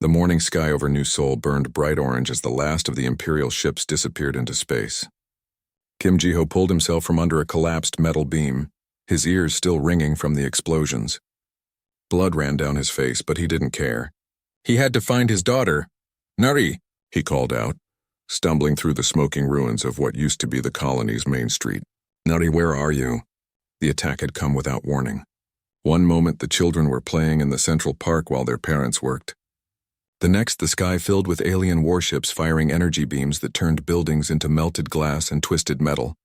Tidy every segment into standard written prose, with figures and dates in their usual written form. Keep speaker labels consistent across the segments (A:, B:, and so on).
A: The morning sky over New Seoul burned bright orange as the last of the Imperial ships disappeared into space. Kim Ji-ho pulled himself from under a collapsed metal beam, his ears still ringing from the explosions. Blood ran down his face, but he didn't care. He had to find his daughter. "Nari!" he called out, stumbling through the smoking ruins of what used to be the colony's main street. "Nari, where are you?" The attack had come without warning. One moment the children were playing in the Central Park while their parents worked. The next, the sky filled with alien warships firing energy beams that turned buildings into melted glass and twisted metal.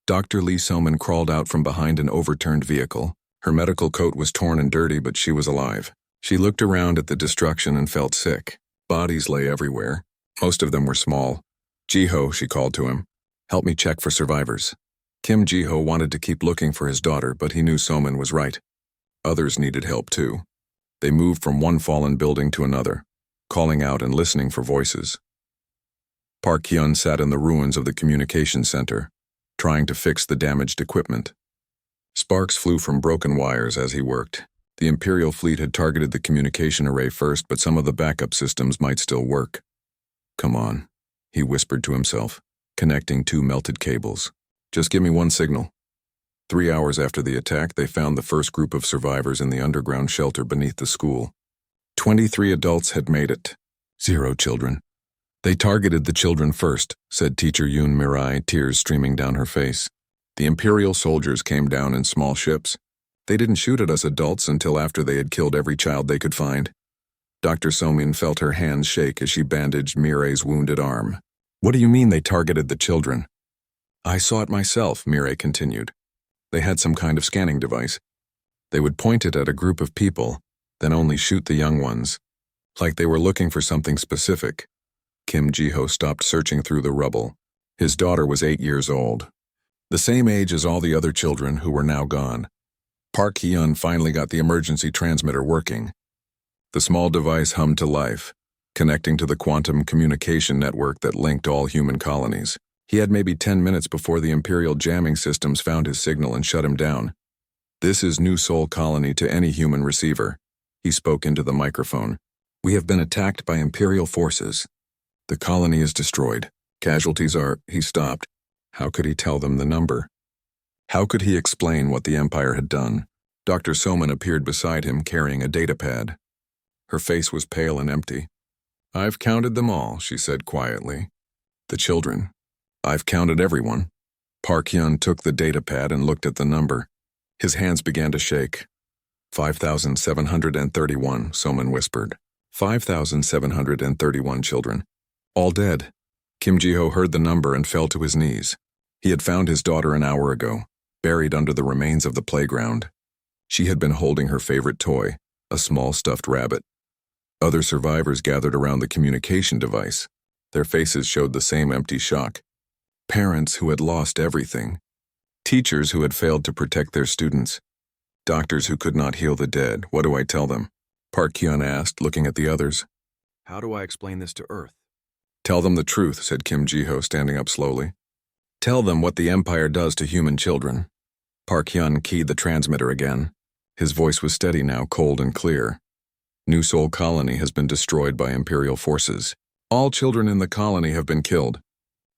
A: Dr. Lee Selman crawled out from behind an overturned vehicle. Her medical coat was torn and dirty, but she was alive. She looked around at the destruction and felt sick. Bodies lay everywhere. Most of them were small. "Ji-ho," she called to him. "Help me check for survivors." Kim Ji-ho wanted to keep looking for his daughter, but he knew Selman was right. Others needed help too. They moved from one fallen building to another, calling out and listening for voices. Park Hyun sat in the ruins of the communication center, trying to fix the damaged equipment. Sparks flew from broken wires as he worked. The Imperial fleet had targeted the communication array first, but some of the backup systems might still work. "Come on," he whispered to himself, connecting two melted cables. "Just give me one signal." 3 hours after the attack, they found the first group of survivors in the underground shelter beneath the school. 23 adults had made it. 0 children. "They targeted the children first," said teacher Yoon Mirai, tears streaming down her face. "The Imperial soldiers came down in small ships. They didn't shoot at us adults until after they had killed every child they could find." Dr. Somin felt her hands shake as she bandaged Mirai's wounded arm. "What do you mean they targeted the children?" "I saw it myself," Mirai continued. "They had some kind of scanning device. They would point it at a group of people, then only shoot the young ones. Like they were looking for something specific." Kim Ji-ho stopped searching through the rubble. His daughter was 8 years old, the same age as all the other children who were now gone. Park Hyun finally got the emergency transmitter working. The small device hummed to life, connecting to the quantum communication network that linked all human colonies. He had maybe 10 minutes before the Imperial jamming systems found his signal and shut him down. "This is New Seoul Colony to any human receiver." He spoke into the microphone. "We have been attacked by Imperial forces. The colony is destroyed. Casualties are—" He stopped. How could he tell them the number? How could he explain what the Empire had done? Dr. Soman appeared beside him carrying a datapad. Her face was pale and empty. "I've counted them all," she said quietly. "The children. I've counted everyone." Park Hyun took the datapad and looked at the number. His hands began to shake. 5,731, Soman whispered. 5,731 children. All dead. Kim Ji-ho heard the number and fell to his knees. He had found his daughter an hour ago, buried under the remains of the playground. She had been holding her favorite toy, a small stuffed rabbit. Other survivors gathered around the communication device. Their faces showed the same empty shock. Parents who had lost everything. Teachers who had failed to protect their students. Doctors who could not heal the dead. What do I tell them? Park Hyun asked, looking at the others.
B: "How do I explain this to Earth?"
A: "Tell them the truth," said Kim Ji-ho, standing up slowly. "Tell them what the Empire does to human children." Park Hyun keyed the transmitter again. His voice was steady now, cold and clear. "New Seoul Colony has been destroyed by Imperial forces. All children in the colony have been killed.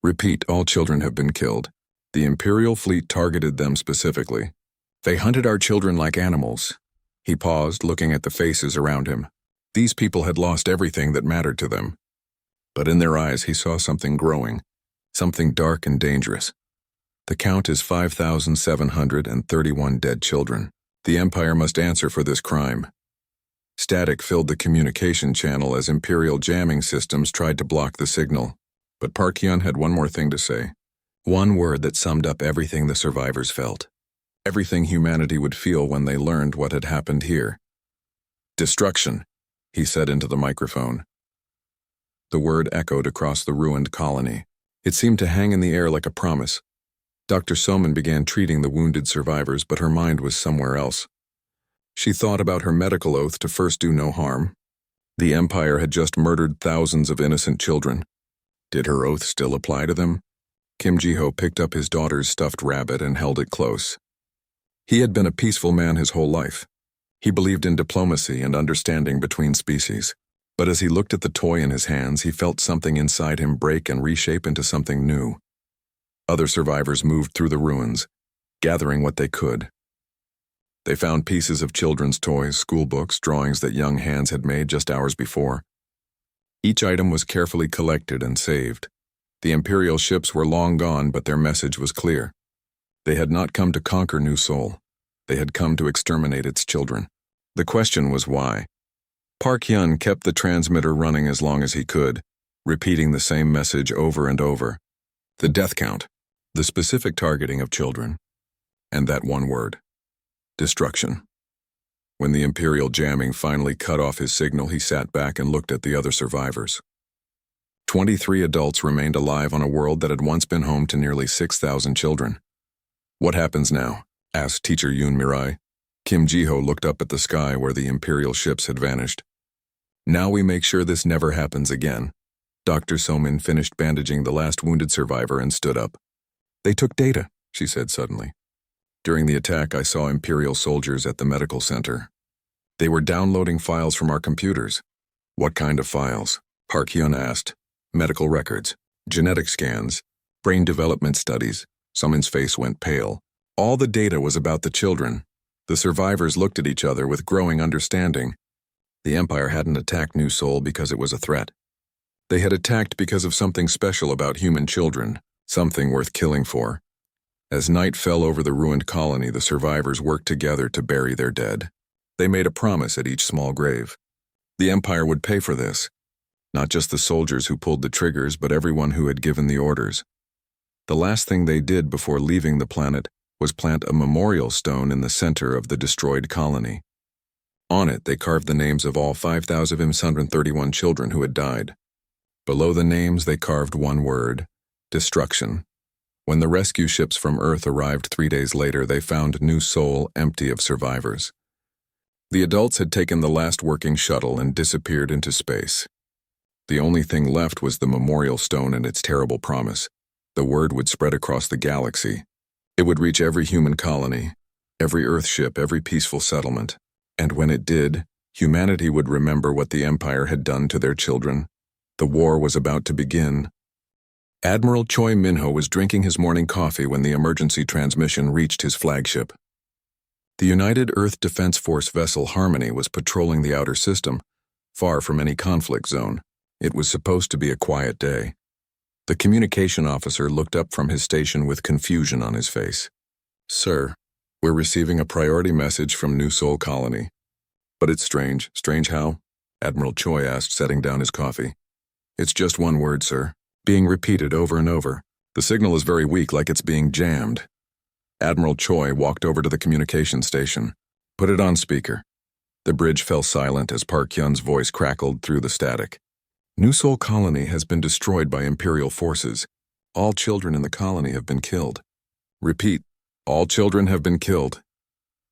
A: Repeat, all children have been killed. The Imperial fleet targeted them specifically. They hunted our children like animals." He paused, looking at the faces around him. These people had lost everything that mattered to them. But in their eyes he saw something growing, something dark and dangerous. "The count is 5,731 dead children. The Empire must answer for this crime." Static filled the communication channel as Imperial jamming systems tried to block the signal. But Park Hyun had one more thing to say. One word that summed up everything the survivors felt. Everything humanity would feel when they learned what had happened here. "Destruction," he said into the microphone. The word echoed across the ruined colony. It seemed to hang in the air like a promise. Dr. Soman began treating the wounded survivors, but her mind was somewhere else. She thought about her medical oath to first do no harm. The Empire had just murdered thousands of innocent children. Did her oath still apply to them? Kim Ji-ho picked up his daughter's stuffed rabbit and held it close. He had been a peaceful man his whole life. He believed in diplomacy and understanding between species. But as he looked at the toy in his hands, he felt something inside him break and reshape into something new. Other survivors moved through the ruins, gathering what they could. They found pieces of children's toys, school books, drawings that young hands had made just hours before. Each item was carefully collected and saved. The Imperial ships were long gone, but their message was clear. They had not come to conquer New Sol. They had come to exterminate its children. The question was why. Park Hyun kept the transmitter running as long as he could, repeating the same message over and over. The death count, the specific targeting of children, and that one word: destruction. When the Imperial jamming finally cut off his signal, he sat back and looked at the other survivors. 23 adults remained alive on a world that had once been home to nearly 6,000 children. What happens now? Asked Teacher Yoon Mirai. Kim Ji-ho looked up at the sky where the Imperial ships had vanished. Now we make sure this never happens again. Dr. Somin finished bandaging the last wounded survivor and stood up. They took data, she said suddenly. During the attack, I saw Imperial soldiers at the medical center. They were downloading files from our computers. What kind of files? Park Hyun asked. Medical records, genetic scans, brain development studies. Somin's face went pale. All the data was about the children. The survivors looked at each other with growing understanding. The Empire hadn't attacked New Sol because it was a threat. They had attacked because of something special about human children, something worth killing for. As night fell over the ruined colony, the survivors worked together to bury their dead. They made a promise at each small grave. The Empire would pay for this. Not just the soldiers who pulled the triggers, but everyone who had given the orders. The last thing they did before leaving the planet was plant a memorial stone in the center of the destroyed colony. On it, they carved the names of all 5,531 children who had died. Below the names, they carved one word: destruction. When the rescue ships from Earth arrived 3 days later, they found New Sol empty of survivors. The adults had taken the last working shuttle and disappeared into space. The only thing left was the memorial stone and its terrible promise. The word would spread across the galaxy. It would reach every human colony, every Earth ship, every peaceful settlement. And when it did, humanity would remember what the Empire had done to their children. The war was about to begin. Admiral Choi Minho was drinking his morning coffee when the emergency transmission reached his flagship. The United Earth Defense Force vessel Harmony was patrolling the outer system, far from any conflict zone. It was supposed to be a quiet day. The communication officer looked up from his station with confusion on his face. Sir, we're receiving a priority message from New Sol Colony. But it's strange. Strange how? Admiral Choi asked, setting down his coffee. It's just one word, sir, being repeated over and over. The signal is very weak, like it's being jammed. Admiral Choi walked over to the communication station. Put it on speaker. The bridge fell silent as Park Hyun's voice crackled through the static. New Sol Colony has been destroyed by Imperial forces. All children in the colony have been killed. Repeat, all children have been killed.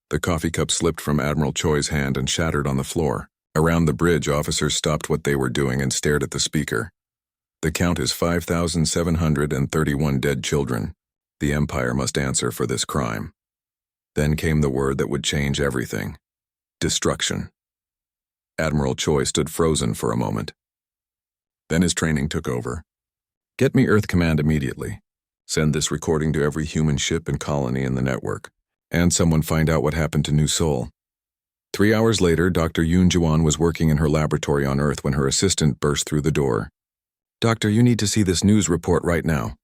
A: The coffee cup slipped from Admiral Choi's hand and shattered on the floor. Around the bridge, officers stopped what they were doing and stared at the speaker. The count is 5,731 dead children. The Empire must answer for this crime. Then came the word that would change everything. Destruction. Admiral Choi stood frozen for a moment. Then his training took over. Get me Earth Command immediately. Send this recording to every human ship and colony in the network. And someone find out what happened to New Sol. 3 hours later, Dr. Yoon Ji-won was working in her laboratory on Earth when her assistant burst through the door. Doctor, you need to see this news report right now.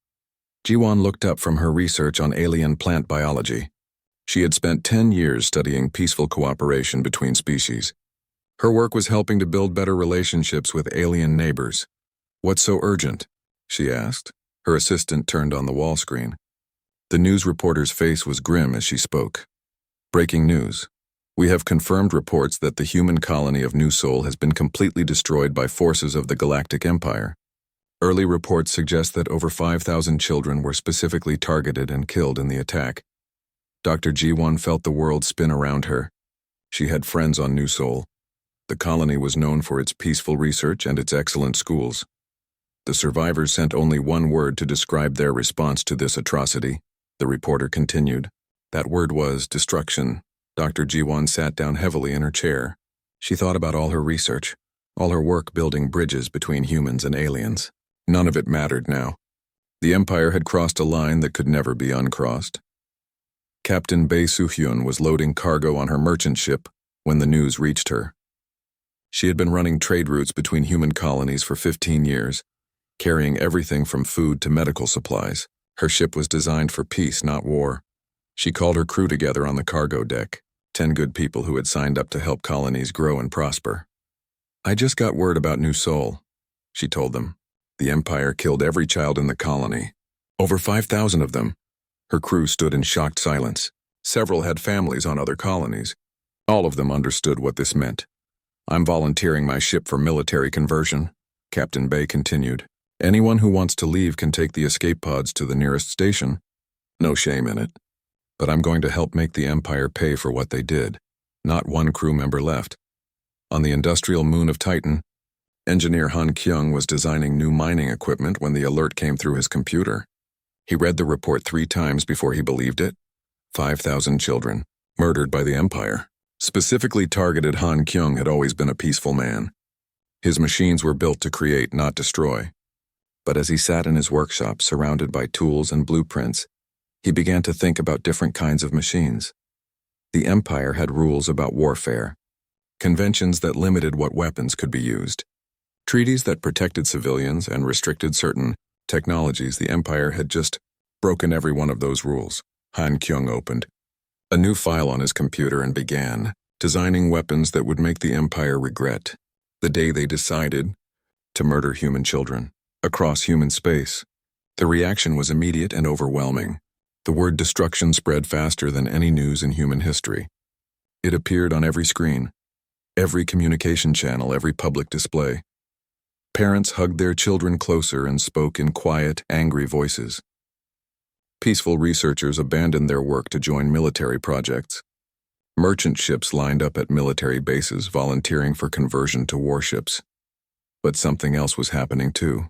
A: Ji-won looked up from her research on alien plant biology. She had spent 10 years studying peaceful cooperation between species. Her work was helping to build better relationships with alien neighbors. What's so urgent? She asked. Her assistant turned on the wall screen. The news reporter's face was grim as she spoke. Breaking news. We have confirmed reports that the human colony of New Sol has been completely destroyed by forces of the Galactic Empire. Early reports suggest that over 5,000 children were specifically targeted and killed in the attack. Dr. Ji-won felt the world spin around her. She had friends on New Sol. The colony was known for its peaceful research and its excellent schools. The survivors sent only one word to describe their response to this atrocity. The reporter continued. That word was destruction. Dr. Ji-won sat down heavily in her chair. She thought about all her research, all her work building bridges between humans and aliens. None of it mattered now. The Empire had crossed a line that could never be uncrossed. Captain Bae Soo-hyun was loading cargo on her merchant ship when the news reached her. She had been running trade routes between human colonies for 15 years, carrying everything from food to medical supplies. Her ship was designed for peace, not war. She called her crew together on the cargo deck, 10 good people who had signed up to help colonies grow and prosper. "I just got word about New Seoul," she told them. "The Empire killed every child in the colony. Over 5,000 of them." Her crew stood in shocked silence. Several had families on other colonies. All of them understood what this meant. "I'm volunteering my ship for military conversion," Captain Bae continued. "Anyone who wants to leave can take the escape pods to the nearest station. No shame in it. But I'm going to help make the Empire pay for what they did." Not one crew member left. On the industrial moon of Titan, engineer Han Kyung was designing new mining equipment when the alert came through his computer. He read the report 3 times before he believed it. 5,000 children, murdered by the Empire. Specifically targeted, Han Kyung had always been a peaceful man. His machines were built to create, not destroy. But as he sat in his workshop, surrounded by tools and blueprints, he began to think about different kinds of machines. The Empire had rules about warfare, conventions that limited what weapons could be used, treaties that protected civilians and restricted certain technologies. The Empire had just broken every one of those rules. Han Kyung opened a new file on his computer and began designing weapons that would make the Empire regret the day they decided to murder human children across human space. The reaction was immediate and overwhelming. The word destruction spread faster than any news in human history. It appeared on every screen, every communication channel, every public display. Parents hugged their children closer and spoke in quiet, angry voices. Peaceful researchers abandoned their work to join military projects. Merchant ships lined up at military bases, volunteering for conversion to warships. But something else was happening too.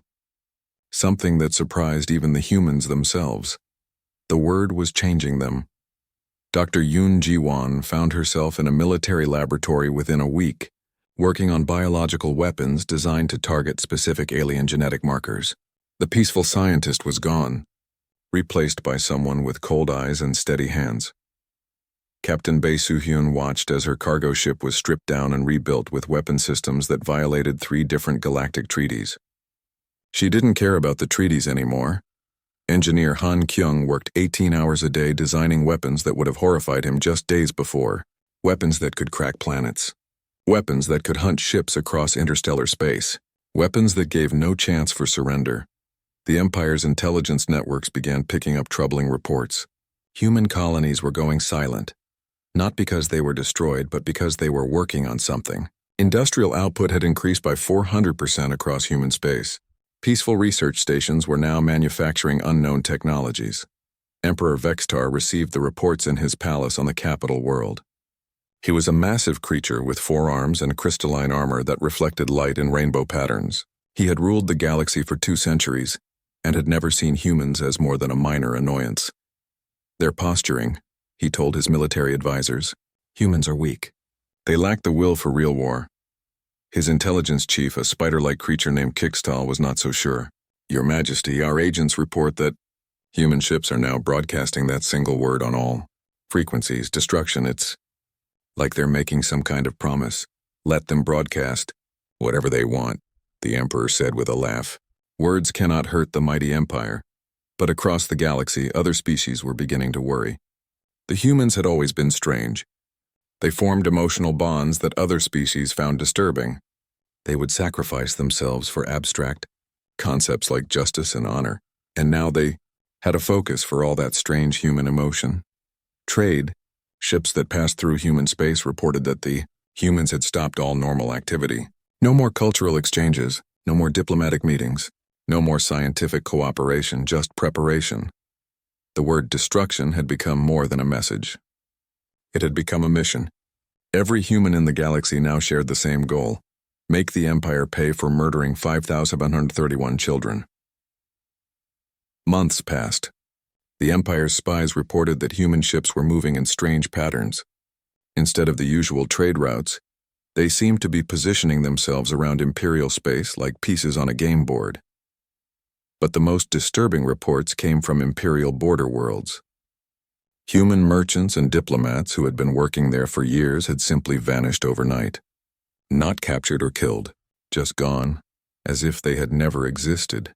A: Something that surprised even the humans themselves. The word was changing them. Dr. Yoon Ji-won found herself in a military laboratory within a week, working on biological weapons designed to target specific alien genetic markers. The peaceful scientist was gone, replaced by someone with cold eyes and steady hands. Captain Bae Soo-hyun watched as her cargo ship was stripped down and rebuilt with weapon systems that violated 3 different galactic treaties. She didn't care about the treaties anymore. Engineer Han Kyung worked 18 hours a day designing weapons that would have horrified him just days before. Weapons that could crack planets. Weapons that could hunt ships across interstellar space. Weapons that gave no chance for surrender. The Empire's intelligence networks began picking up troubling reports. Human colonies were going silent, not because they were destroyed, but because they were working on something. Industrial output had increased by 400% across human space. Peaceful research stations were now manufacturing unknown technologies. Emperor Vextar received the reports in his palace on the capital world. He was a massive creature with 4 arms and crystalline armor that reflected light in rainbow patterns. He had ruled the galaxy for 2 centuries and had never seen humans as more than a minor annoyance. "Their posturing," he told his military advisors. "Humans are weak. They lack the will for real war." His intelligence chief, a spider-like creature named Kickstal, was not so sure. "Your Majesty, our agents report that human ships are now broadcasting that single word on all frequencies, destruction. It's like they're making some kind of promise. Let them broadcast whatever they want," the Emperor said with a laugh. Words cannot hurt the mighty Empire. But across the galaxy, other species were beginning to worry. The humans had always been strange. They formed emotional bonds that other species found disturbing. They would sacrifice themselves for abstract concepts like justice and honor, and now they had a focus for all that strange human emotion. Trade, ships that passed through human space reported that the humans had stopped all normal activity. No more cultural exchanges, no more diplomatic meetings, no more scientific cooperation, just preparation. The word destruction had become more than a message. It had become a mission. Every human in the galaxy now shared the same goal: make the Empire pay for murdering 5,131 children. Months passed. The Empire's spies reported that human ships were moving in strange patterns. Instead of the usual trade routes, They seemed to be positioning themselves around Imperial space like pieces on a game board. But the most disturbing reports came from Imperial border worlds. Human merchants and diplomats who had been working there for years had simply vanished overnight. Not captured or killed, just gone, as if they had never existed.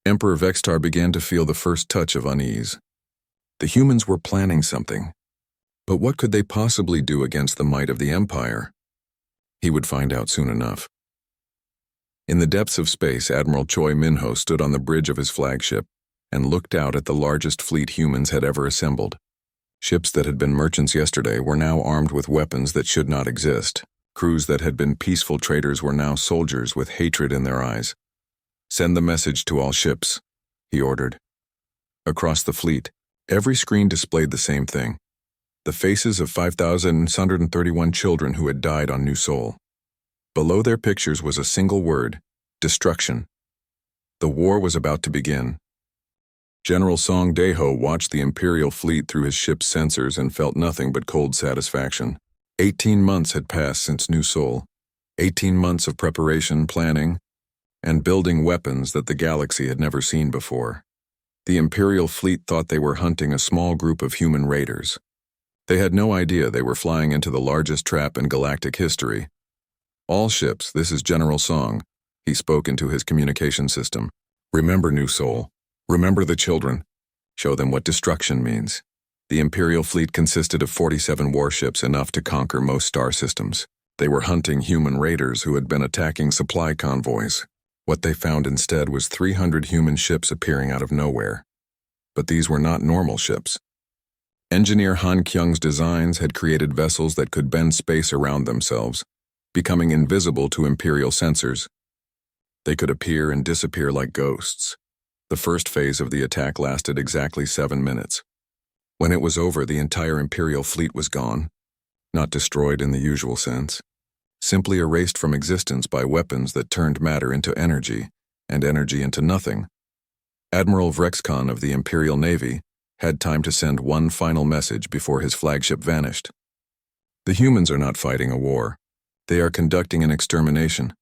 A: Emperor Vextar began to feel the first touch of unease. The humans were planning something. But what could they possibly do against the might of the Empire? He would find out soon enough. In the depths of space, Admiral Choi Minho stood on the bridge of his flagship and looked out at the largest fleet humans had ever assembled. Ships that had been merchants yesterday were now armed with weapons that should not exist. Crews that had been peaceful traders were now soldiers with hatred in their eyes. "Send the message to all ships," he ordered. Across the fleet, every screen displayed the same thing: the faces of 5,131 children who had died on New Sol. Below their pictures was a single word: destruction. The war was about to begin. General Song Daeho watched the Imperial fleet through his ship's sensors and felt nothing but cold satisfaction. 18 months had passed since New Sol. 18 months of preparation, planning, and building weapons that the galaxy had never seen before. The Imperial fleet thought they were hunting a small group of human raiders. They had no idea they were flying into the largest trap in galactic history. "All ships, this is General Song," he spoke into his communication system. "Remember New Sol. Remember the children. Show them what destruction means." The Imperial fleet consisted of 47 warships, enough to conquer most star systems. They were hunting human raiders who had been attacking supply convoys. What they found instead was 300 human ships appearing out of nowhere. But these were not normal ships. Engineer Han Kyung's designs had created vessels that could bend space around themselves, becoming invisible to Imperial sensors. They could appear and disappear like ghosts. The first phase of the attack lasted exactly 7 minutes. When it was over, the entire Imperial fleet was gone, not destroyed in the usual sense, simply erased from existence by weapons that turned matter into energy, and energy into nothing. Admiral Vrexcon of the Imperial Navy had time to send one final message before his flagship vanished. The humans are not fighting a war. They are conducting an extermination.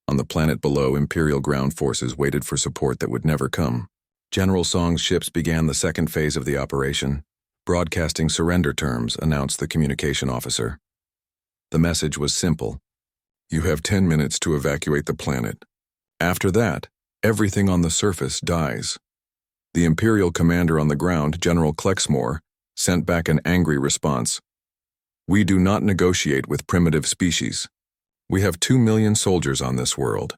A: On the planet below, Imperial ground forces waited for support that would never come. General Song's ships began the second phase of the operation. Broadcasting surrender terms, announced the communication officer. The message was simple: "You have 10 minutes to evacuate the planet. After that, everything on the surface dies." The Imperial commander on the ground, General Klexmore, sent back an angry response: "We do not negotiate with primitive species. We have 2 million soldiers on this world."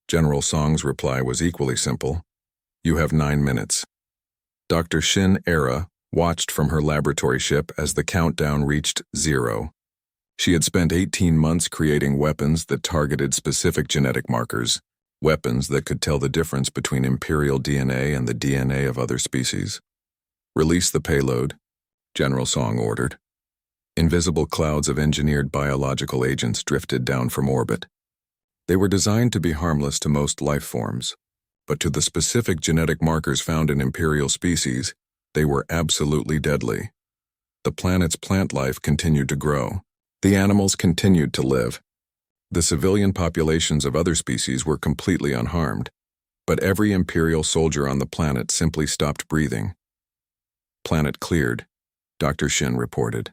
A: General Song's reply was equally simple: "You have 9 minutes." Dr. Shin Era watched from her laboratory ship as the countdown reached 0. She had spent 18 months creating weapons that targeted specific genetic markers, weapons that could tell the difference between Imperial DNA and the DNA of other species. "Release the payload," General Song ordered. Invisible clouds of engineered biological agents drifted down from orbit. They were designed to be harmless to most life forms, but to the specific genetic markers found in Imperial species, they were absolutely deadly. The planet's plant life continued to grow. The animals continued to live. The civilian populations of other species were completely unharmed, but every Imperial soldier on the planet simply stopped breathing. "Planet cleared," Dr. Shin reported.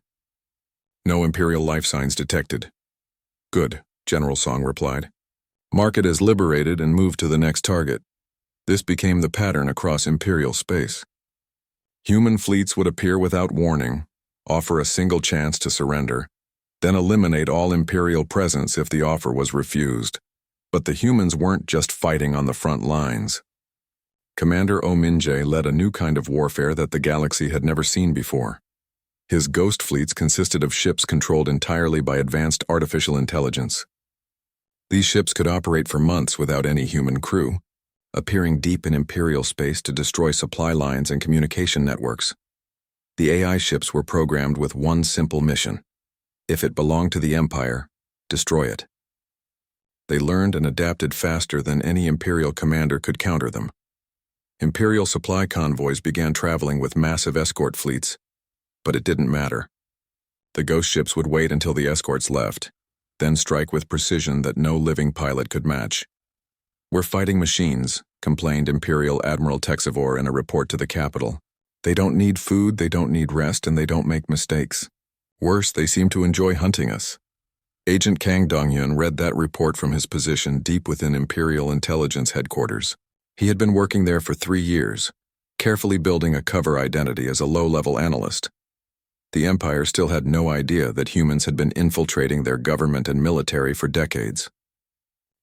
A: "No Imperial life signs detected." "Good," General Song replied. "Mark it as liberated and move to the next target." This became the pattern across Imperial space. Human fleets would appear without warning, offer a single chance to surrender, then eliminate all Imperial presence if the offer was refused. But the humans weren't just fighting on the front lines. Commander Oh Min-jae led a new kind of warfare that the galaxy had never seen before. His ghost fleets consisted of ships controlled entirely by advanced artificial intelligence. These ships could operate for months without any human crew, appearing deep in Imperial space to destroy supply lines and communication networks. The AI ships were programmed with one simple mission: if it belonged to the Empire, destroy it. They learned and adapted faster than any Imperial commander could counter them. Imperial supply convoys began traveling with massive escort fleets, but it didn't matter. The ghost ships would wait until the escorts left, then strike with precision that no living pilot could match. "We're fighting machines," complained Imperial Admiral Texivore in a report to the capital. "They don't need food, they don't need rest, and they don't make mistakes. Worse, they seem to enjoy hunting us." Agent Kang Dongyun read that report from his position deep within Imperial Intelligence Headquarters. He had been working there for 3 years, carefully building a cover identity as a low-level analyst. The Empire still had no idea that humans had been infiltrating their government and military for decades.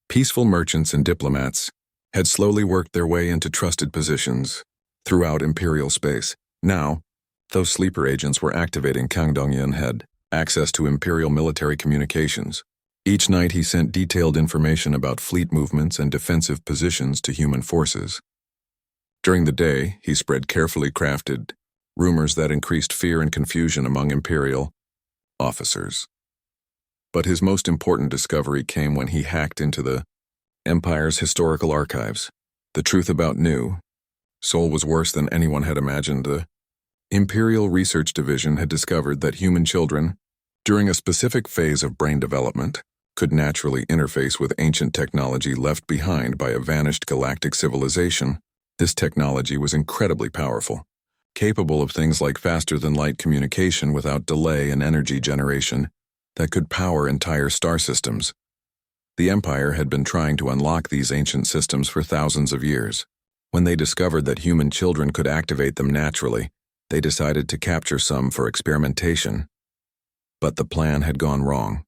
A: Peaceful merchants and diplomats had slowly worked their way into trusted positions throughout Imperial space. Now, those sleeper agents were activating. Kang Dongyun had access to Imperial military communications. Each night he sent detailed information about fleet movements and defensive positions to human forces. During the day, he spread carefully crafted rumors that increased fear and confusion among Imperial officers. But his most important discovery came when he hacked into the Empire's historical archives. The truth about Sol was worse than anyone had imagined. The Imperial Research Division had discovered that human children, during a specific phase of brain development, could naturally interface with ancient technology left behind by a vanished galactic civilization. This technology was incredibly powerful, capable of things like faster-than-light communication without delay and energy generation that could power entire star systems. The Empire had been trying to unlock these ancient systems for thousands of years. When they discovered that human children could activate them naturally, they decided to capture some for experimentation. But the plan had gone wrong.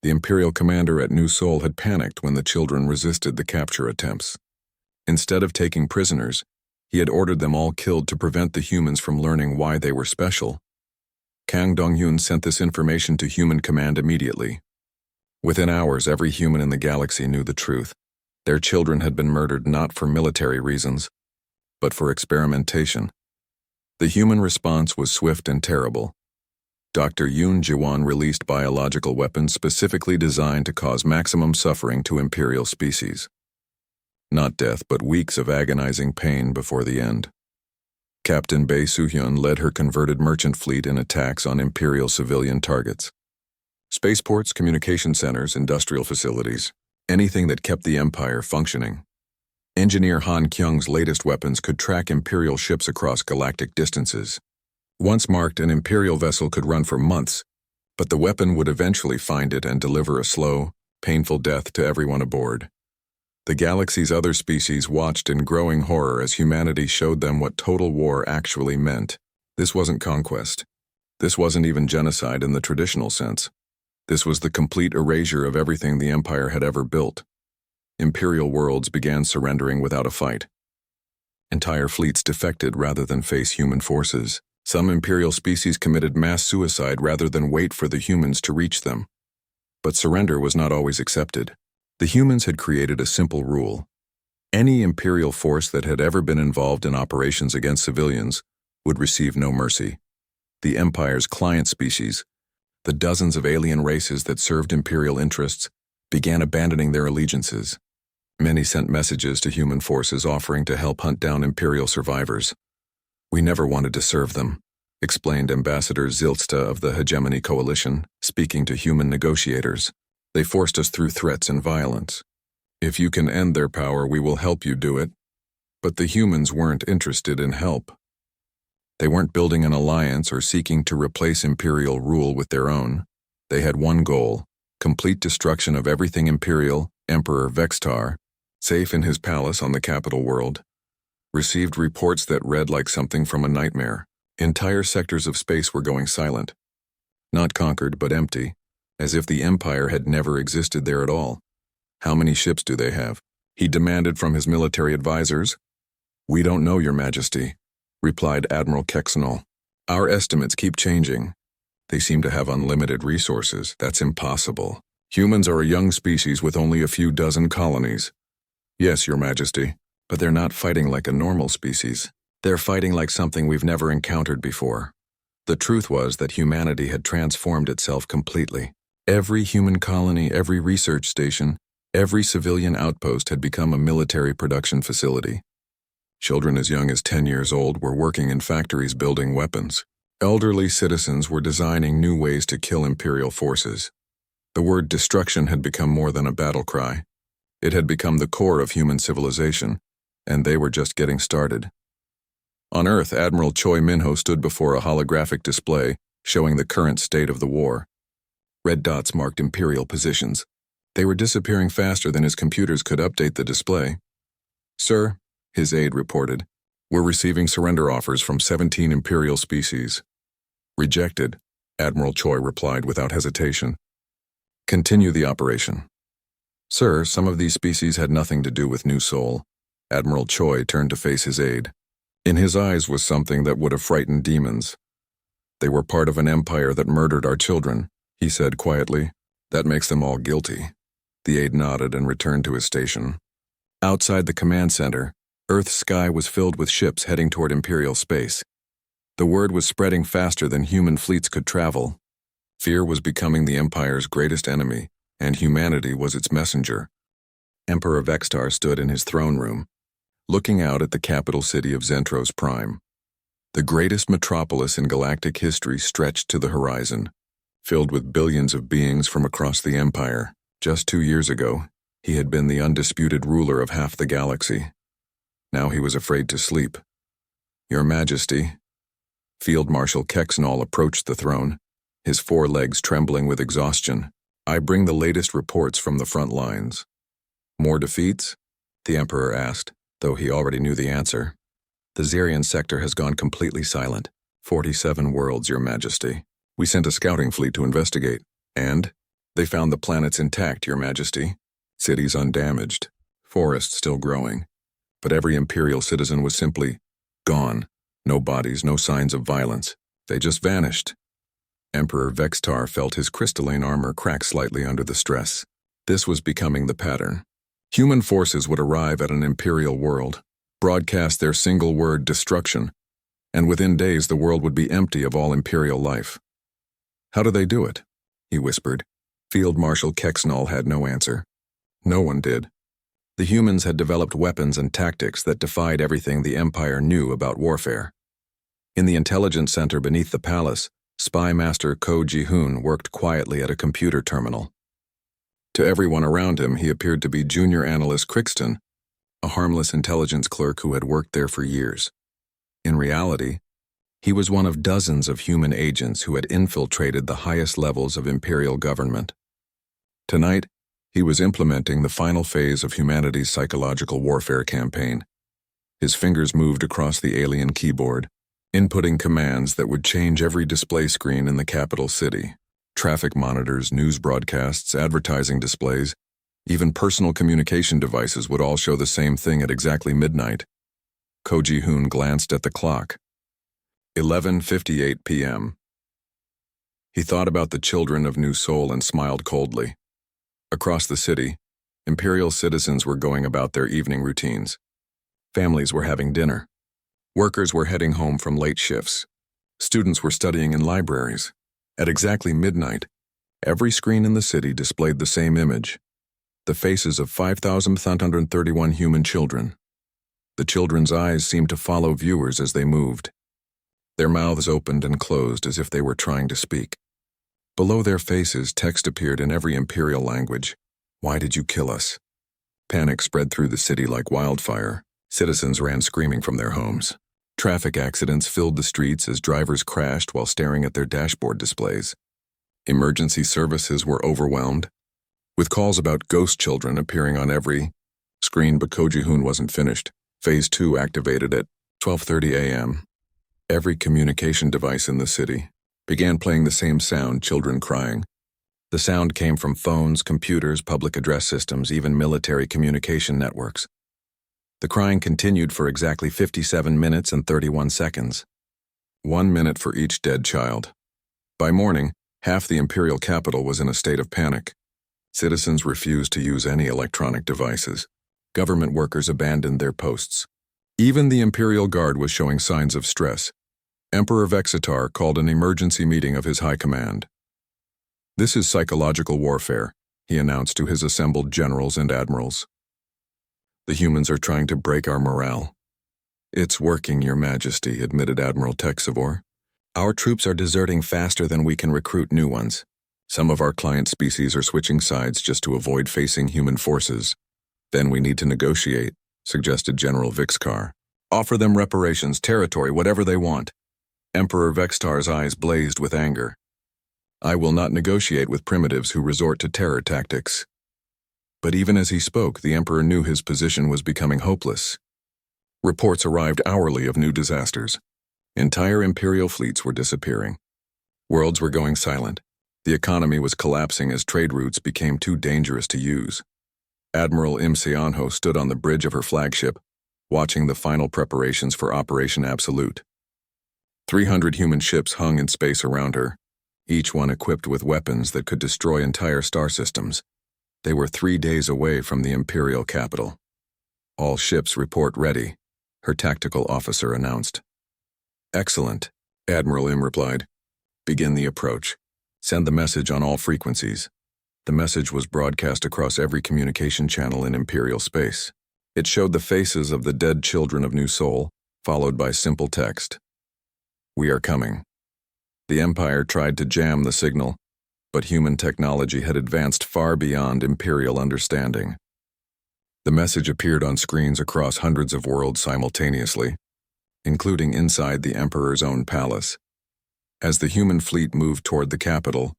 A: The Imperial commander at New Sol had panicked when the children resisted the capture attempts. Instead of taking prisoners, he had ordered them all killed to prevent the humans from learning why they were special. Kang Dongyun sent this information to Human Command immediately. Within hours, every human in the galaxy knew the truth. Their children had been murdered not for military reasons, but for experimentation. The human response was swift and terrible. Dr. Yoon Jiwan released biological weapons specifically designed to cause maximum suffering to Imperial species. Not death, but weeks of agonizing pain before the end. Captain Bae Soo-hyun led her converted merchant fleet in attacks on Imperial civilian targets. Spaceports, communication centers, industrial facilities, anything that kept the Empire functioning. Engineer Han Kyung's latest weapons could track Imperial ships across galactic distances. Once marked, an Imperial vessel could run for months, but the weapon would eventually find it and deliver a slow, painful death to everyone aboard. The galaxy's other species watched in growing horror as humanity showed them what total war actually meant. This wasn't conquest. This wasn't even genocide in the traditional sense. This was the complete erasure of everything the Empire had ever built. Imperial worlds began surrendering without a fight. Entire fleets defected rather than face human forces. Some Imperial species committed mass suicide rather than wait for the humans to reach them. But surrender was not always accepted. The humans had created a simple rule. Any Imperial force that had ever been involved in operations against civilians would receive no mercy. The Empire's client species, the dozens of alien races that served Imperial interests, began abandoning their allegiances. Many sent messages to human forces offering to help hunt down Imperial survivors. "We never wanted to serve them," explained Ambassador Zilsta of the Hegemony Coalition, speaking to human negotiators. "They forced us through threats and violence. If you can end their power, we will help you do it." But the humans weren't interested in help. They weren't building an alliance or seeking to replace Imperial rule with their own. They had one goal: complete destruction of everything Imperial. Emperor Vextar, safe in his palace on the capital world, received reports that read like something from a nightmare. Entire sectors of space were going silent. Not conquered, but empty, as if the Empire had never existed there at all. "How many ships do they have?" he demanded from his military advisors. "We don't know, Your Majesty," replied Admiral Kexenol. "Our estimates keep changing. They seem to have unlimited resources. That's impossible. Humans are a young species with only a few dozen colonies." "Yes, Your Majesty, but they're not fighting like a normal species. They're fighting like something we've never encountered before." The truth was that humanity had transformed itself completely. Every human colony, every research station, every civilian outpost had become a military production facility. Children as young as 10 years old were working in factories building weapons. Elderly citizens were designing new ways to kill Imperial forces. The word destruction had become more than a battle cry. It had become the core of human civilization, and they were just getting started. On Earth, Admiral Choi Minho stood before a holographic display showing the current state of the war. Red dots marked Imperial positions. They were disappearing faster than his computers could update the display. "Sir," his aide reported, "we're receiving surrender offers from 17 Imperial species." "Rejected," Admiral Choi replied without hesitation. "Continue the operation." "Sir, some of these species had nothing to do with New Sol." Admiral Choi turned to face his aide. In his eyes was something that would have frightened demons. "They were part of an empire that murdered our children," he said quietly. "That makes them all guilty." The aide nodded and returned to his station. Outside the command center, Earth's sky was filled with ships heading toward Imperial space. The word was spreading faster than human fleets could travel. Fear was becoming the Empire's greatest enemy, and humanity was its messenger. Emperor Vextar stood in his throne room, looking out at the capital city of Zentros Prime. The greatest metropolis in galactic history stretched to the horizon, filled with billions of beings from across the Empire. Just 2 years ago, he had been the undisputed ruler of half the galaxy. Now he was afraid to sleep. "Your Majesty." Field Marshal Kexnall approached the throne, his 4 legs trembling with exhaustion. "I bring the latest reports from the front lines." "More defeats?" the Emperor asked, though he already knew the answer. "The Zerian sector has gone completely silent. 47 worlds, Your Majesty. We sent a scouting fleet to investigate, and they found the planets intact, Your Majesty. Cities undamaged, forests still growing. But every Imperial citizen was simply gone. No bodies, no signs of violence. They just vanished." Emperor Vextar felt his crystalline armor crack slightly under the stress. This was becoming the pattern. Human forces would arrive at an Imperial world, broadcast their single word destruction, and within days the world would be empty of all Imperial life. "How do they do it?" he whispered. Field Marshal Kexnall had no answer. No one did. The humans had developed weapons and tactics that defied everything the Empire knew about warfare. In the intelligence center beneath the palace, Spy Master Ko Ji-hoon worked quietly at a computer terminal. To everyone around him, he appeared to be Junior Analyst Crixton, a harmless intelligence clerk who had worked there for years. In reality, he was one of dozens of human agents who had infiltrated the highest levels of Imperial government. Tonight, he was implementing the final phase of humanity's psychological warfare campaign. His fingers moved across the alien keyboard, inputting commands that would change every display screen in the capital city. Traffic monitors, news broadcasts, advertising displays, even personal communication devices would all show the same thing at exactly midnight. Ko Ji-hoon glanced at the clock. 11:58 p.m. He thought about the children of New Sol and smiled coldly. Across the city, Imperial citizens were going about their evening routines. Families were having dinner. Workers were heading home from late shifts. Students were studying in libraries. At exactly midnight, every screen in the city displayed the same image: the faces of 5,531 human children. The children's eyes seemed to follow viewers as they moved. Their mouths opened and closed as if they were trying to speak. Below their faces, text appeared in every Imperial language. "Why did you kill us?" Panic spread through the city like wildfire. Citizens ran screaming from their homes. Traffic accidents filled the streets as drivers crashed while staring at their dashboard displays. Emergency services were overwhelmed, with calls about ghost children appearing on every screen, but Ko Ji-hoon wasn't finished. Phase 2 activated at 12:30 a.m. Every communication device in the city began playing the same sound: children crying. The sound came from phones, computers, public address systems, even military communication networks. The crying continued for exactly 57 minutes and 31 seconds. 1 minute for each dead child. By morning, half the Imperial capital was in a state of panic. Citizens refused to use any electronic devices. Government workers abandoned their posts. Even the Imperial Guard was showing signs of stress. Emperor Vexatar called an emergency meeting of his high command. "This is psychological warfare," he announced to his assembled generals and admirals. "The humans are trying to break our morale." "It's working, Your Majesty," admitted Admiral Texavor. "Our troops are deserting faster than we can recruit new ones. Some of our client species are switching sides just to avoid facing human forces. Then we need to negotiate, suggested General Vixcar. Offer them reparations, territory, whatever they want. Emperor Vextar's eyes blazed with anger. I will not negotiate with primitives who resort to terror tactics. But even as he spoke, the Emperor knew his position was becoming hopeless. Reports arrived hourly of new disasters. Entire Imperial fleets were disappearing. Worlds were going silent. The economy was collapsing as trade routes became too dangerous to use. Admiral Imsianho stood on the bridge of her flagship, watching the final preparations for Operation Absolute. 300 human ships hung in space around her, each one equipped with weapons that could destroy entire star systems. They were 3 days away from the Imperial capital. All ships report ready, her tactical officer announced. Excellent, Admiral Im replied. Begin the approach. Send the message on all frequencies. The message was broadcast across every communication channel in Imperial space. It showed the faces of the dead children of New Sol, followed by simple text. We are coming. The Empire tried to jam the signal, but human technology had advanced far beyond Imperial understanding. The message appeared on screens across hundreds of worlds simultaneously, including inside the Emperor's own palace. As the human fleet moved toward the capital,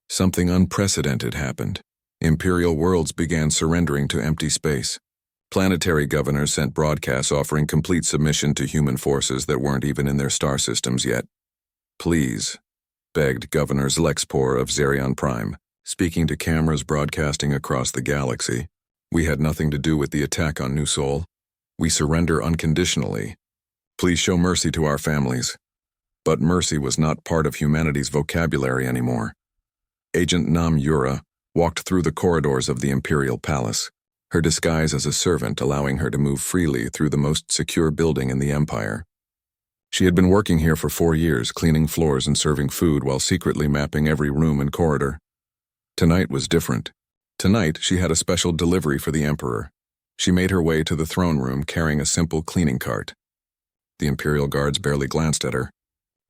A: something unprecedented happened. Imperial worlds began surrendering to empty space. Planetary governors sent broadcasts offering complete submission to human forces that weren't even in their star systems yet. Please, begged Governor Lexpor of Zerion Prime, speaking to cameras broadcasting across the galaxy. We had nothing to do with the attack on New Sol. We surrender unconditionally. Please show mercy to our families. But mercy was not part of humanity's vocabulary anymore. Agent Nam Yura walked through the corridors of the Imperial Palace, her disguise as a servant allowing her to move freely through the most secure building in the Empire. She had been working here for 4 years, cleaning floors and serving food while secretly mapping every room and corridor. Tonight was different. Tonight, she had a special delivery for the Emperor. She made her way to the throne room carrying a simple cleaning cart. The Imperial guards barely glanced at her.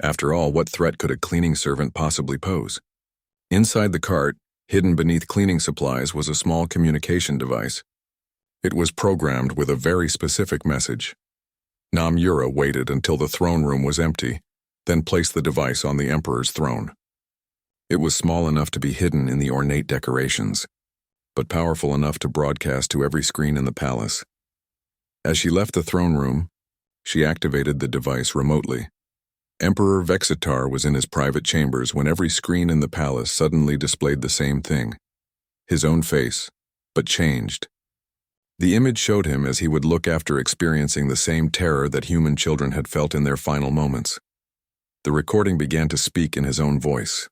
A: After all, what threat could a cleaning servant possibly pose? Inside the cart, hidden beneath cleaning supplies, was a small communication device. It was programmed with a very specific message. Nam Yura waited until the throne room was empty, then placed the device on the Emperor's throne. It was small enough to be hidden in the ornate decorations, but powerful enough to broadcast to every screen in the palace. As she left the throne room, she activated the device remotely. Emperor Vexitar was in his private chambers when every screen in the palace suddenly displayed the same thing. His own face, but changed. The image showed him as he would look after experiencing the same terror that human children had felt in their final moments. The recording began to speak in his own voice.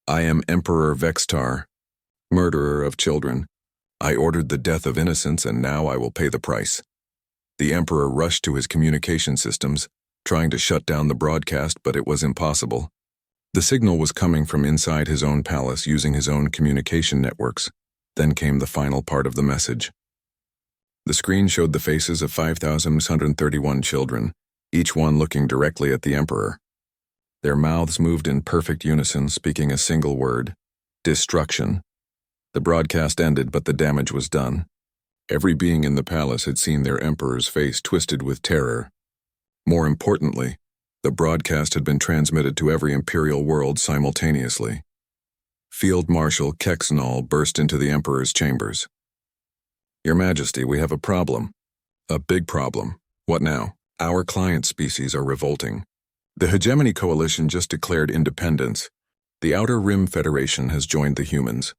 A: I am Emperor Vextar, murderer of children. I ordered the death of innocents and now I will pay the price. The Emperor rushed to his communication systems, trying to shut down the broadcast, but it was impossible. The signal was coming from inside his own palace using his own communication networks. Then came the final part of the message. The screen showed the faces of 5,131 children, each one looking directly at the Emperor. Their mouths moved in perfect unison, speaking a single word: destruction. The broadcast ended, but the damage was done. Every being in the palace had seen their Emperor's face twisted with terror. More importantly, the broadcast had been transmitted to every Imperial world simultaneously. Field Marshal Kexnal burst into the Emperor's chambers. Your Majesty, we have a problem. A big problem. What now? Our client species are revolting. The Hegemony Coalition just declared independence. The Outer Rim Federation has joined the humans.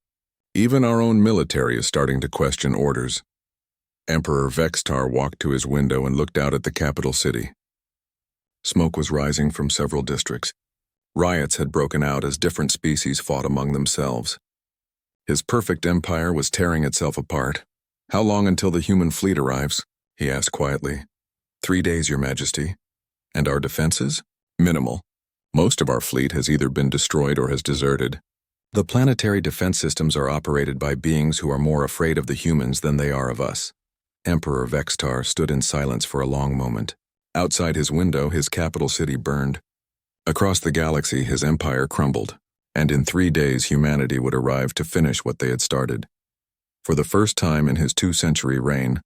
A: Even our own military is starting to question orders. Emperor Vextar walked to his window and looked out at the capital city. Smoke was rising from several districts. Riots had broken out as different species fought among themselves. His perfect empire was tearing itself apart. How long until the human fleet arrives? He asked quietly. 3 days, Your Majesty. And our defenses? Minimal. Most of our fleet has either been destroyed or has deserted. The planetary defense systems are operated by beings who are more afraid of the humans than they are of us. Emperor Vextar stood in silence for a long moment. Outside his window, his capital city burned. Across the galaxy, his empire crumbled. and in 3 days humanity would arrive to finish what they had started. For the first time in his 2-century reign,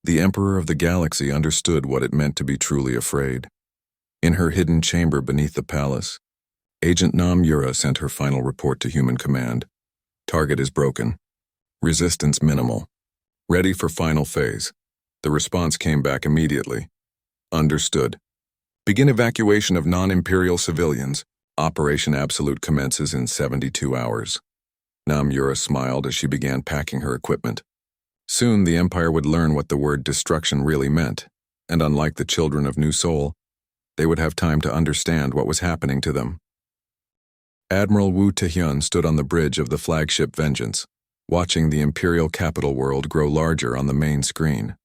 A: the Emperor of the Galaxy understood what it meant to be truly afraid. In her hidden chamber beneath the palace, Agent Nam Yura sent her final report to Human Command. Target is broken. Resistance minimal. Ready for final phase. The response came back immediately. Understood. Begin evacuation of non-Imperial civilians. Operation Absolute commences in 72 hours. Nam Yura smiled as she began packing her equipment. Soon the Empire would learn what the word destruction really meant, and unlike the children of New Seoul, they would have time to understand what was happening to them. Admiral Wu Taehyun stood on the bridge of the flagship Vengeance, watching the Imperial capital world grow larger on the main screen.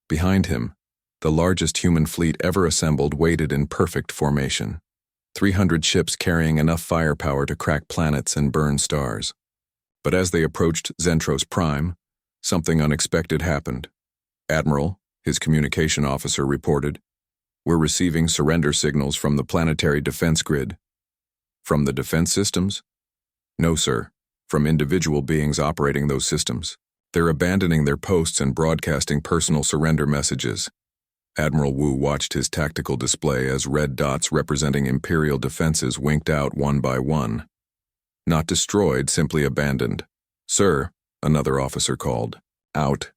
A: Behind him, the largest human fleet ever assembled waited in perfect formation. 300 ships carrying enough firepower to crack planets and burn stars. But as they approached Zentros Prime, something unexpected happened. Admiral, his communication officer, reported, "We're receiving surrender signals from the planetary defense grid." From the defense systems? No, sir. From individual beings operating those systems. They're abandoning their posts and broadcasting personal surrender messages. Admiral Wu watched his tactical display as red dots representing Imperial defenses winked out one by one. Not destroyed, simply abandoned. "Sir," another officer called. "Out.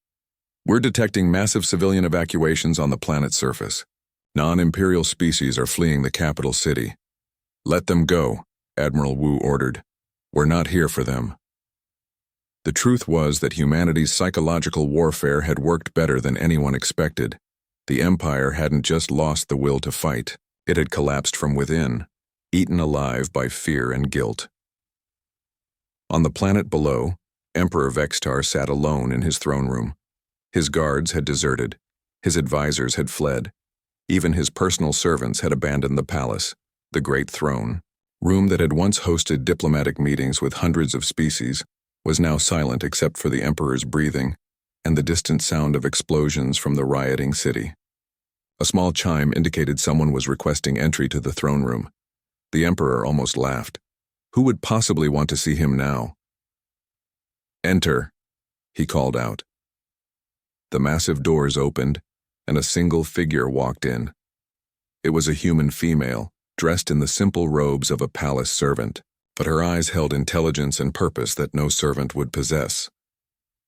A: We're detecting massive civilian evacuations on the planet's surface. Non-Imperial species are fleeing the capital city. Let them go," Admiral Wu ordered. "We're not here for them." The truth was that humanity's psychological warfare had worked better than anyone expected. The Empire hadn't just lost the will to fight, it had collapsed from within, eaten alive by fear and guilt. On the planet below, Emperor Vextar sat alone in his throne room. His guards had deserted, his advisors had fled, even his personal servants had abandoned the palace, the great throne, room that had once hosted diplomatic meetings with hundreds of species, was now silent except for the Emperor's breathing and the distant sound of explosions from the rioting city. A small chime indicated someone was requesting entry to the throne room. The Emperor almost laughed. Who would possibly want to see him now? "Enter," he called out. The massive doors opened, and a single figure walked in. It was a human female, dressed in the simple robes of a palace servant, but her eyes held intelligence and purpose that no servant would possess.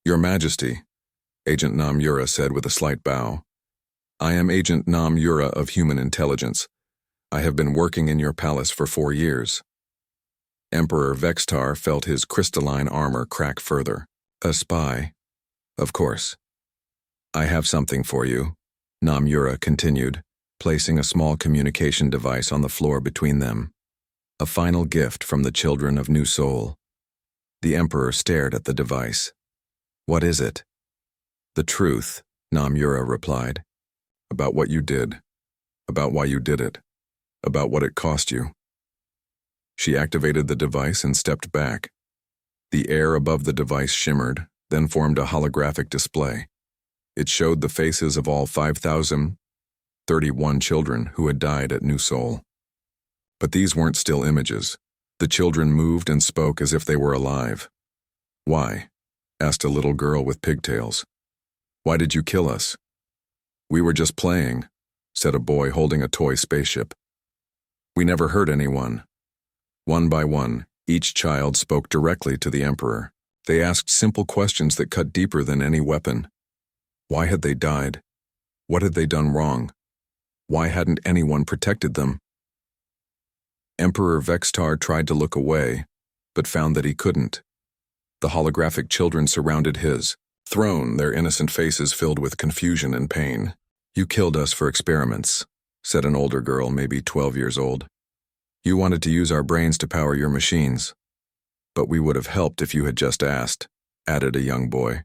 A: "Your Majesty," Agent Nam Yura said with a slight bow. "I am Agent Nam Yura of Human Intelligence. I have been working in your palace for 4 years. Emperor Vextar felt his crystalline armor crack further. "A spy? Of course. I have something for you," Nam Yura continued, placing a small communication device on the floor between them. "A final gift from the children of New Seoul." The Emperor stared at the device. "What is it?" "The truth," Nam Yura replied. "About what you did. About why you did it. About what it cost you." She activated the device and stepped back. The air above the device shimmered, then formed a holographic display. It showed the faces of all 5,031 children who had died at New Seoul. But these weren't still images. The children moved and spoke as if they were alive. "Why?" asked a little girl with pigtails. "Why did you kill us?" "We were just playing," said a boy holding a toy spaceship. "We never hurt anyone." One by one, each child spoke directly to the Emperor. They asked simple questions that cut deeper than any weapon. Why had they died? What had they done wrong? Why hadn't anyone protected them? Emperor Vextar tried to look away, but found that he couldn't. The holographic children surrounded his throne, their innocent faces filled with confusion and pain. "You killed us for experiments," said an older girl, maybe 12 years old. "You wanted to use our brains to power your machines. But we would have helped if you had just asked," added a young boy.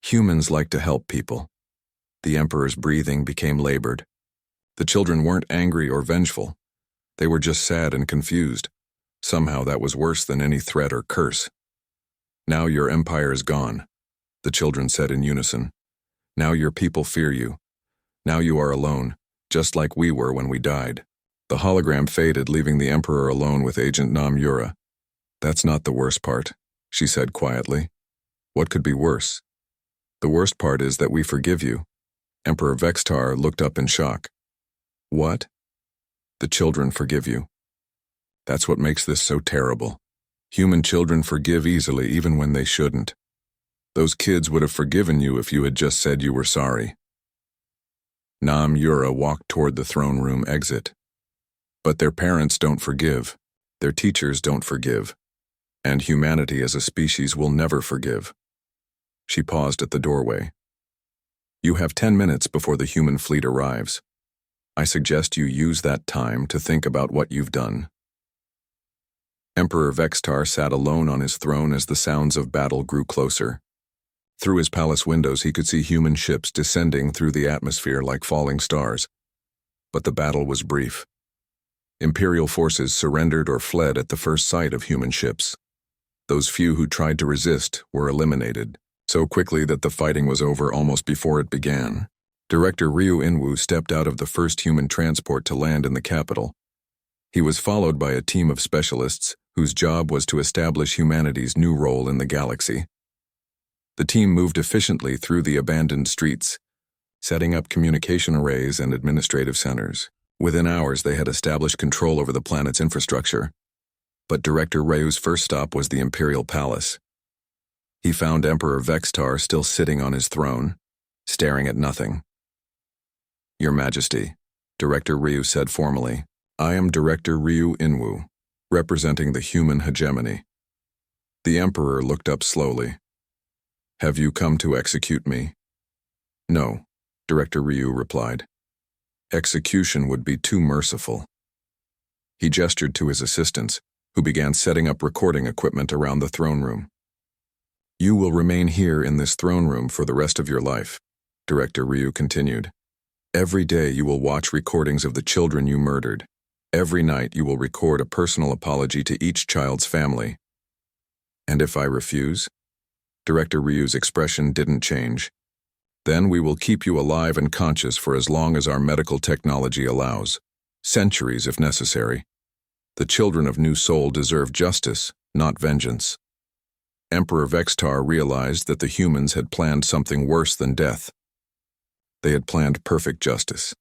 A: "Humans like to help people." The Emperor's breathing became labored. The children weren't angry or vengeful. They were just sad and confused. Somehow that was worse than any threat or curse. "Now your empire is gone," the children said in unison. "Now your people fear you. Now you are alone, just like we were when we died." The hologram faded, leaving the Emperor alone with Agent Nam Yura. That's not the worst part, she said quietly. What could be worse? The worst part is that we forgive you. Emperor Vextar looked up in shock. What? The children forgive you. That's what makes this so terrible. Human children forgive easily even when they shouldn't. Those kids would have forgiven you if you had just said you were sorry. Nam Yura walked toward the throne room exit. But their parents don't forgive. Their teachers don't forgive. And humanity as a species will never forgive. She paused at the doorway. You have 10 minutes before the human fleet arrives. I suggest you use that time to think about what you've done. Emperor Vextar sat alone on his throne as the sounds of battle grew closer. Through his palace windows he could see human ships descending through the atmosphere like falling stars. But the battle was brief. Imperial forces surrendered or fled at the first sight of human ships. Those few who tried to resist were eliminated, so quickly that the fighting was over almost before it began. Director Ryu Inwoo stepped out of the first human transport to land in the capital. He was followed by a team of specialists whose job was to establish humanity's new role in the galaxy. The team moved efficiently through the abandoned streets, setting up communication arrays and administrative centers. Within hours, they had established control over the planet's infrastructure. But Director Ryu's first stop was the Imperial Palace. He found Emperor Vextar still sitting on his throne, staring at nothing. Your Majesty, Director Ryu said formally, I am Director Ryu Inwoo, representing the human hegemony. The Emperor looked up slowly. Have you come to execute me? No, Director Ryu replied. Execution would be too merciful. He gestured to his assistants, who began setting up recording equipment around the throne room. You will remain here in this throne room for the rest of your life, Director Ryu continued. Every day you will watch recordings of the children you murdered. Every night you will record a personal apology to each child's family. And if I refuse? Director Ryu's expression didn't change. Then we will keep you alive and conscious for as long as our medical technology allows. Centuries if necessary. The children of New Seoul deserve justice, not vengeance. Emperor Vextar realized that the humans had planned something worse than death. They had planned perfect justice.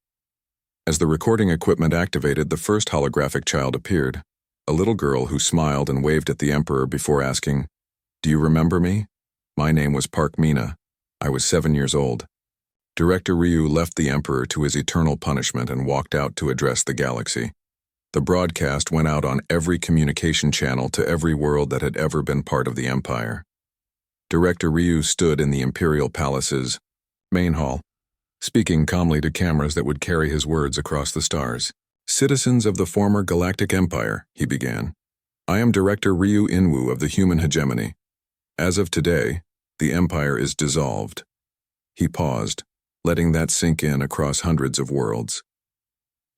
A: As the recording equipment activated, the first holographic child appeared, a little girl who smiled and waved at the Emperor before asking, Do you remember me? My name was Park Mina. I was 7 years old. Director Ryu left the Emperor to his eternal punishment and walked out to address the galaxy. The broadcast went out on every communication channel to every world that had ever been part of the Empire. Director Ryu stood in the Imperial Palace's main hall, speaking calmly to cameras that would carry his words across the stars. Citizens of the former Galactic Empire, he began. I am Director Ryu Inwoo of the human hegemony. As of today, the Empire is dissolved. He paused, letting that sink in across hundreds of worlds.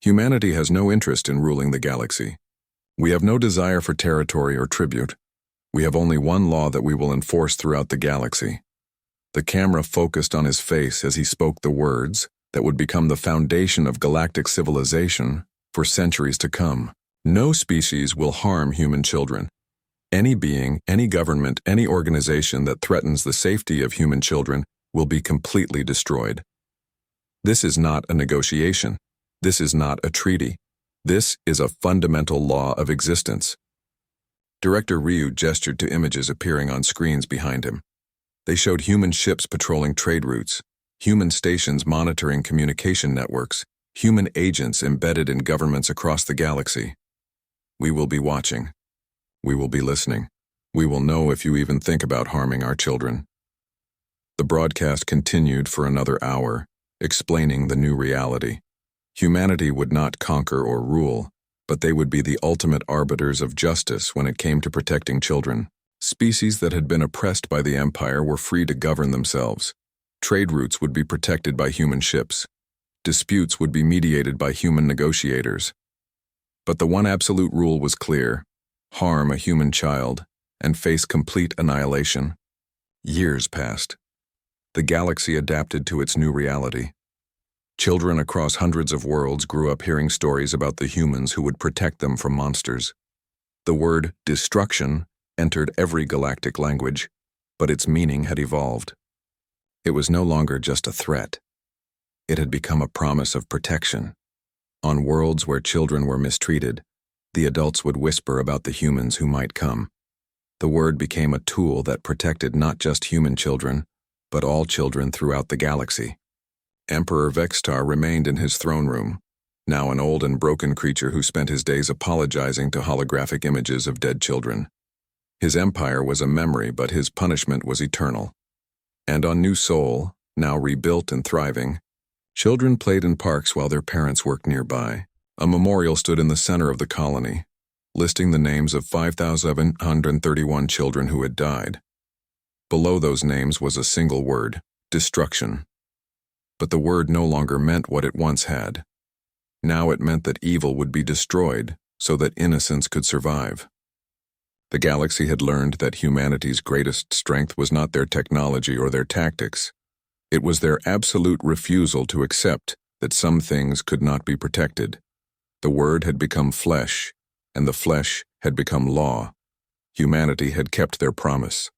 A: Humanity has no interest in ruling the galaxy. We have no desire for territory or tribute. We have only one law that we will enforce throughout the galaxy. The camera focused on his face as he spoke the words that would become the foundation of galactic civilization for centuries to come. No species will harm human children. Any being, any government, any organization that threatens the safety of human children will be completely destroyed. This is not a negotiation. This is not a treaty. This is a fundamental law of existence. Director Ryu gestured to images appearing on screens behind him. They showed human ships patrolling trade routes, human stations monitoring communication networks, human agents embedded in governments across the galaxy. We will be watching. We will be listening. We will know if you even think about harming our children. The broadcast continued for another hour, explaining the new reality. Humanity would not conquer or rule, but they would be the ultimate arbiters of justice when it came to protecting children. Species that had been oppressed by the Empire were free to govern themselves. Trade routes would be protected by human ships. Disputes would be mediated by human negotiators. But the one absolute rule was clear: harm a human child, and face complete annihilation. Years passed. The galaxy adapted to its new reality. Children across hundreds of worlds grew up hearing stories about the humans who would protect them from monsters. The word destruction entered every galactic language, but its meaning had evolved. It was no longer just a threat. It had become a promise of protection. On worlds where children were mistreated, the adults would whisper about the humans who might come. The word became a tool that protected not just human children, but all children throughout the galaxy. Emperor Vextar remained in his throne room, now an old and broken creature who spent his days apologizing to holographic images of dead children. His empire was a memory, but his punishment was eternal. And on New Sol, now rebuilt and thriving, children played in parks while their parents worked nearby. A memorial stood in the center of the colony, listing the names of 5,731 children who had died. Below those names was a single word: destruction. But the word no longer meant what it once had. Now it meant that evil would be destroyed so that innocence could survive. The galaxy had learned that humanity's greatest strength was not their technology or their tactics. It was their absolute refusal to accept that some things could not be protected. The word had become flesh, and the flesh had become law. Humanity had kept their promise.